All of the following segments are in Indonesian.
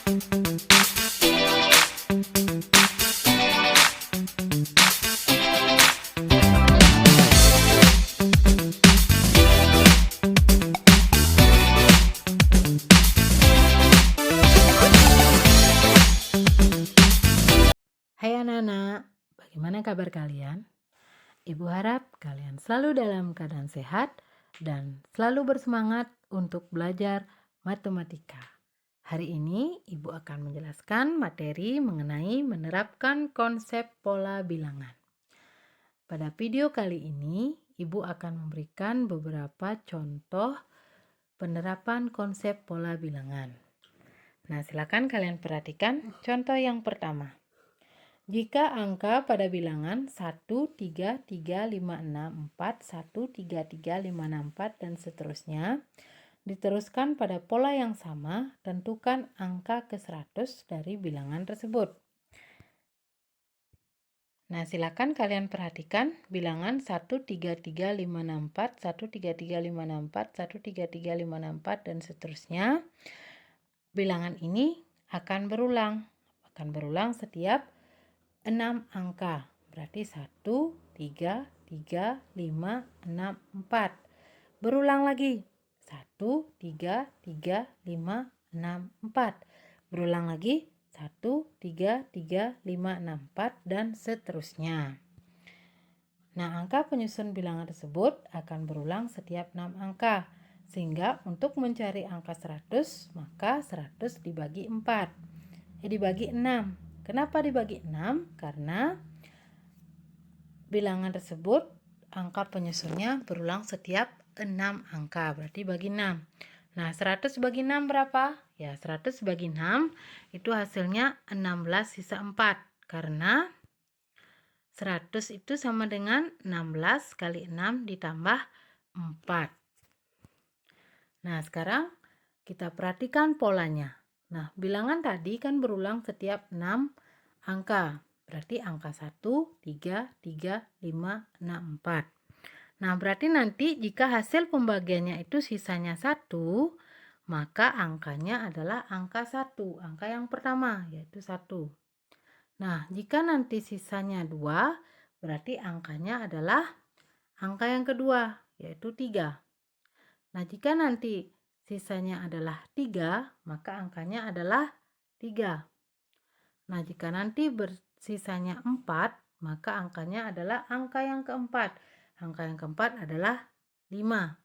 Hai anak-anak, bagaimana kabar kalian? Ibu harap kalian selalu dalam keadaan sehat dan selalu bersemangat untuk belajar matematika. Hari ini Ibu akan menjelaskan materi mengenai menerapkan konsep pola bilangan. Pada video kali ini, Ibu akan memberikan beberapa contoh penerapan konsep pola bilangan. Nah, silakan kalian perhatikan contoh yang pertama. Jika angka pada bilangan 1, 3, 3, 5, 6, 4, 1, 3, 3, 5, 6, 4, dan seterusnya diteruskan pada pola yang sama, tentukan angka ke-100 dari bilangan tersebut. Nah, silakan kalian perhatikan bilangan 1, 3, 3, 5, 6, 4, 1, 3, 3, 5, 6, 4, 1, 3, 3, 5, 6, 4, dan seterusnya. Bilangan ini akan berulang setiap 6 angka, berarti 1, 3, 3, 5, 6, 4. Berulang lagi, 1, 3, 3, 5, 6, 4. Berulang lagi, 1, 3, 3, 5, 6, 4, dan seterusnya. Nah, angka penyusun bilangan tersebut akan berulang setiap 6 angka, sehingga untuk mencari angka 100, maka 100 dibagi 4. Dibagi 6. Kenapa dibagi 6? Karena bilangan tersebut angka penyusunnya berulang setiap 6 angka, berarti bagi 6. Nah, 100 bagi 6 berapa? Ya, 100 bagi 6 itu hasilnya 16 sisa 4. Karena 100 itu sama dengan 16 kali 6 ditambah 4. Nah, sekarang kita perhatikan polanya. Nah, bilangan tadi kan berulang setiap 6 angka. Berarti angka 1, 3, 3, 5, 6, 4. Nah, berarti nanti jika hasil pembagiannya itu sisanya 1, maka angkanya adalah angka 1. Angka yang pertama, yaitu 1. Nah, jika nanti sisanya 2, berarti angkanya adalah angka yang kedua, yaitu 3. Nah, jika nanti sisanya adalah 3, maka angkanya adalah 3. Nah, jika nanti bersisanya 4, maka angkanya adalah angka yang keempat. Angka yang keempat adalah 5.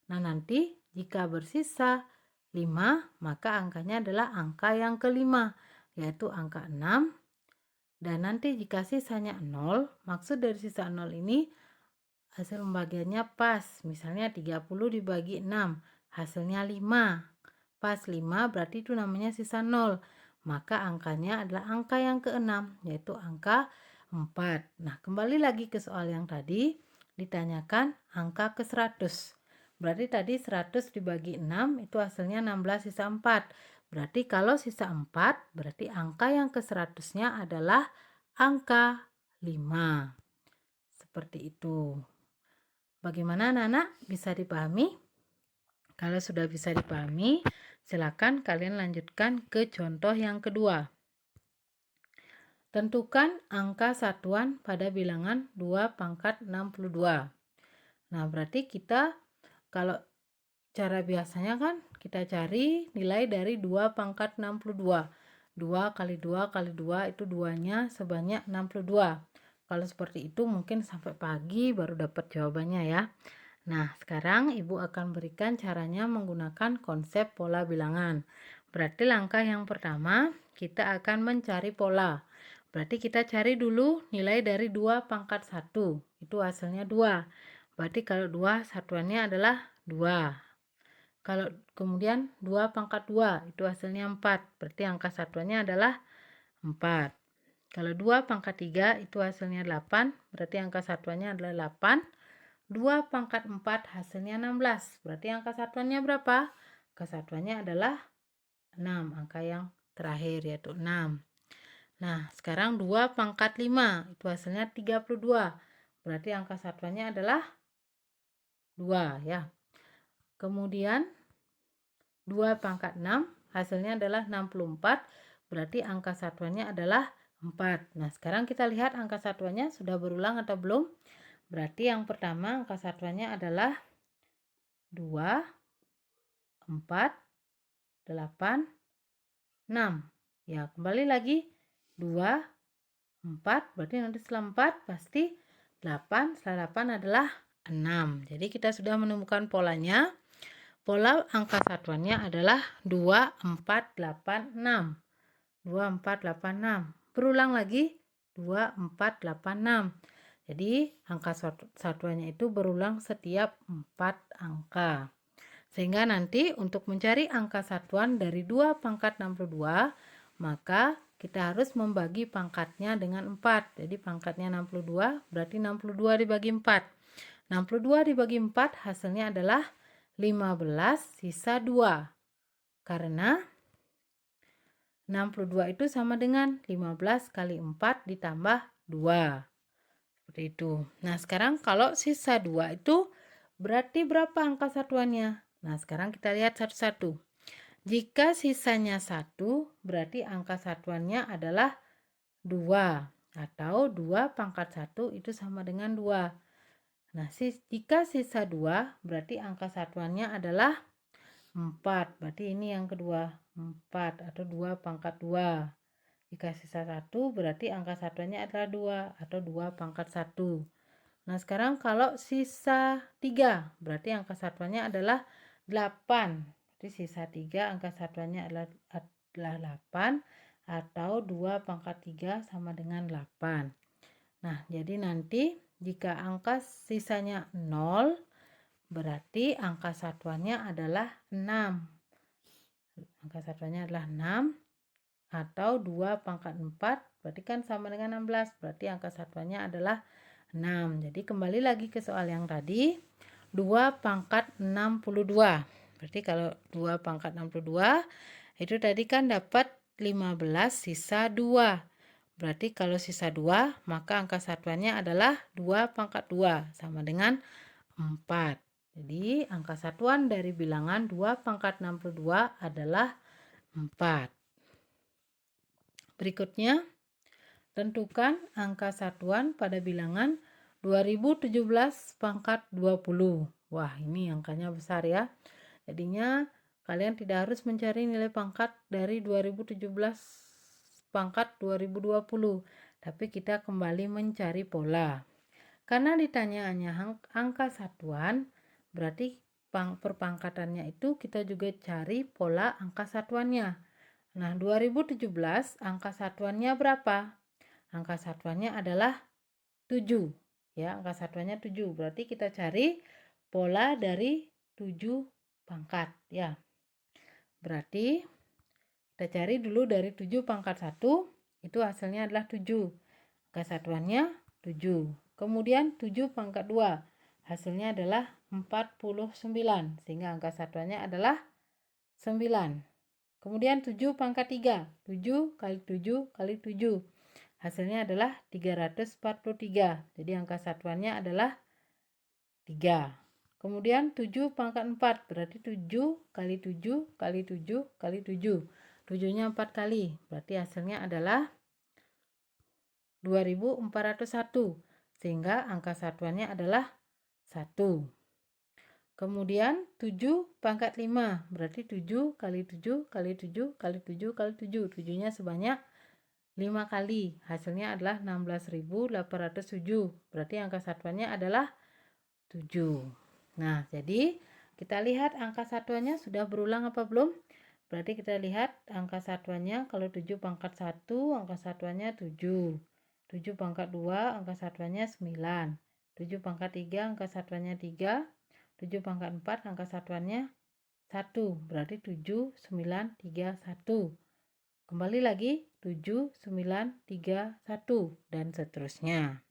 Nah, nanti jika bersisa 5, maka angkanya adalah angka yang kelima, yaitu angka 6. Dan nanti jika sisanya 0, maksud dari sisa 0 ini hasil pembagiannya pas. Misalnya 30 dibagi 6, hasilnya 5. Pas 5 berarti itu namanya sisa 0. Maka angkanya adalah angka yang ke-6, yaitu angka 4. Nah, kembali lagi ke soal yang tadi, ditanyakan angka ke-100. Berarti tadi 100 dibagi 6 itu hasilnya 16 sisa 4. Berarti kalau sisa 4, berarti angka yang ke-100-nya adalah angka 5. Seperti itu. Bagaimana anak-anak? Bisa dipahami? Kalau sudah bisa dipahami, silakan kalian lanjutkan ke contoh yang kedua. Tentukan angka satuan pada bilangan 2 pangkat 62. Nah, berarti kita kalau cara biasanya kan kita cari nilai dari 2 pangkat 62. 2 kali 2 kali 2 itu 2-nya sebanyak 62. Kalau seperti itu mungkin sampai pagi baru dapat jawabannya ya. Nah, sekarang Ibu akan berikan caranya menggunakan konsep pola bilangan. Berarti langkah yang pertama, kita akan mencari pola. Berarti kita cari dulu nilai dari 2 pangkat 1. Itu hasilnya 2. Berarti kalau 2 satuannya adalah 2. Kalau kemudian 2 pangkat 2, itu hasilnya 4. Berarti angka satuannya adalah 4. Kalau 2 pangkat 3, itu hasilnya 8. Berarti angka satuannya adalah 8. 2 pangkat 4 hasilnya 16. Berarti angka satuannya berapa? Angka satuannya adalah 6. Angka yang terakhir yaitu 6. Nah, sekarang 2 pangkat 5. Itu hasilnya 32. Berarti angka satuannya adalah 2 ya. Kemudian 2 pangkat 6 hasilnya adalah 64, berarti angka satuannya adalah 4. Nah, sekarang kita lihat angka satuannya sudah berulang atau belum. Berarti yang pertama angka satuannya adalah 2, 4, 8, 6. Ya, kembali lagi 2, 4, berarti nanti setelah 4 pasti 8, setelah 8 adalah 6. Jadi kita sudah menemukan polanya. Pola angka satuannya atuannya adalah 2, 4, 8, 6. 2, 4, 8, 6. Berulang lagi 2, 4, 8, 6. Jadi angka satuannya itu berulang setiap 4 angka. Sehingga nanti untuk mencari angka satuan dari 2 pangkat 62, maka kita harus membagi pangkatnya dengan 4. Jadi pangkatnya 62, berarti 62 dibagi 4. 62 dibagi 4 hasilnya adalah 15 sisa 2. Karena 62 itu sama dengan 15 kali 4 ditambah 2. Seperti itu. Nah, sekarang kalau sisa 2 itu berarti berapa angka satuannya? Nah, sekarang kita lihat satu-satu. Jika sisanya 1, berarti angka satuannya adalah 2. Atau 2 pangkat 1 itu sama dengan 2. Nah, jika sisa 2, berarti angka satuannya adalah 4. Berarti ini yang kedua, 4 atau 2 pangkat 2. Jika sisa 1, berarti angka satuannya adalah 2 atau 2 pangkat 1. Nah, sekarang kalau sisa 3, berarti angka satuannya adalah 8. Berarti sisa 3 angka satuannya adalah 8 atau 2 pangkat 3 sama dengan 8. Nah, jadi nanti jika angka sisanya 0, berarti angka satuannya adalah 6. Angka satuannya adalah 6 atau 2 pangkat 4, berarti kan sama dengan 16. Berarti angka satuannya adalah 6. Jadi kembali lagi ke soal yang tadi, 2 pangkat 62. Berarti kalau 2 pangkat 62, itu tadi kan dapat 15 sisa 2. Berarti kalau sisa 2, maka angka satuannya adalah 2 pangkat 2, sama dengan 4. Jadi angka satuan dari bilangan 2 pangkat 62 adalah 4. Berikutnya, tentukan angka satuan pada bilangan 2017 pangkat 20. Wah, ini angkanya besar ya. Jadinya kalian tidak harus mencari nilai pangkat dari 2017 pangkat 2020, tapi kita kembali mencari pola. Karena ditanya hanya angka satuan, berarti perpangkatannya itu kita juga cari pola angka satuannya. Nah, 2017 angka satuannya berapa? Angka satuannya adalah 7. Ya, angka satuannya 7. Berarti kita cari pola dari 7 pangkat, ya. Berarti kita cari dulu dari 7 pangkat 1, itu hasilnya adalah 7. Angka satuannya 7. Kemudian 7 pangkat 2, hasilnya adalah 49, sehingga angka satuannya adalah 9. Kemudian 7 pangkat 3, 7 kali 7 kali 7. Hasilnya adalah 343. Jadi angka satuannya adalah 3. Kemudian 7 pangkat 4, berarti 7 kali 7 kali 7 kali 7. 7-nya 4 kali, berarti hasilnya adalah 2401. Sehingga angka satuannya adalah 1. Kemudian 7 pangkat 5, berarti 7 kali 7 kali 7 kali 7 kali 7. 7-nya sebanyak 5 kali. Hasilnya adalah 16.807. Berarti angka satuannya adalah 7. Nah, jadi kita lihat angka satuannya sudah berulang apa belum? Berarti kita lihat angka satuannya, kalau 7 pangkat 1, angka satuannya 7. 7 pangkat 2, angka satuannya 9. 7 pangkat 3, angka satuannya 3. 7 pangkat 4, angka satuannya 1. Berarti 7, 9, 3, 1. Kembali lagi 7, 9, 3, 1. Dan seterusnya.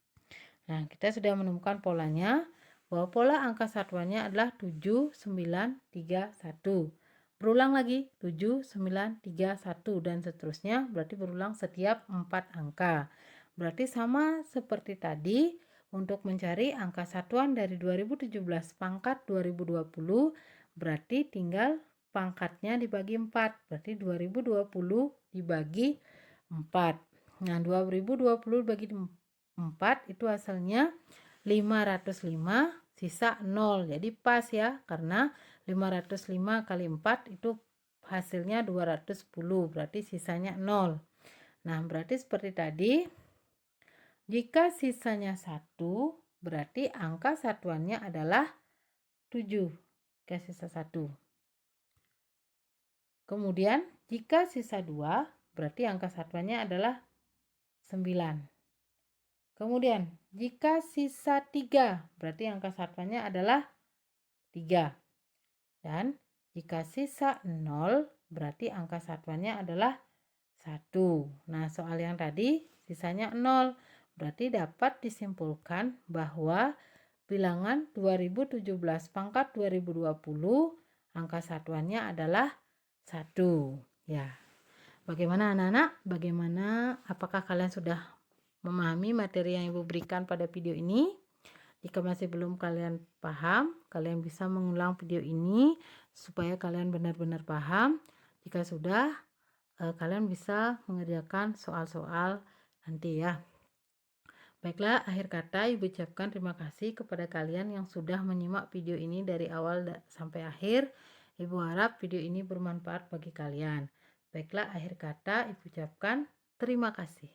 Nah, kita sudah menemukan polanya, bahwa pola angka satuannya adalah 7, 9, 3, 1. Berulang lagi 7, 9, 3, 1 dan seterusnya, berarti berulang setiap 4 angka. Berarti sama seperti tadi, untuk mencari angka satuan dari 2017 pangkat 2020, berarti tinggal pangkatnya dibagi 4. Berarti 2020 dibagi 4. Nah, 2020 dibagi 4 itu hasilnya 505, sisa 0. Jadi pas ya, karena 505 kali 4 itu hasilnya 210, berarti sisanya 0. Nah, berarti seperti tadi, jika sisanya 1, berarti angka satuannya adalah 7. Jika sisa 1. Kemudian, jika sisa 2, berarti angka satuannya adalah 9. Kemudian, jika sisa 3, berarti angka satuannya adalah 3. Dan jika sisa 0, berarti angka satuannya adalah 1. Nah, soal yang tadi sisanya 0. Berarti dapat disimpulkan bahwa bilangan 2017 pangkat 2020 angka satuannya adalah 1. Ya. Bagaimana anak-anak? Apakah kalian sudah memahami materi yang Ibu berikan pada video ini? Jika masih belum kalian paham, kalian bisa mengulang video ini supaya kalian benar-benar paham. Jika sudah, kalian bisa mengerjakan soal-soal nanti ya. Baiklah, akhir kata Ibu ucapkan terima kasih kepada kalian yang sudah menyimak video ini dari awal sampai akhir. Ibu harap video ini bermanfaat bagi kalian. Baiklah, akhir kata Ibu ucapkan terima kasih.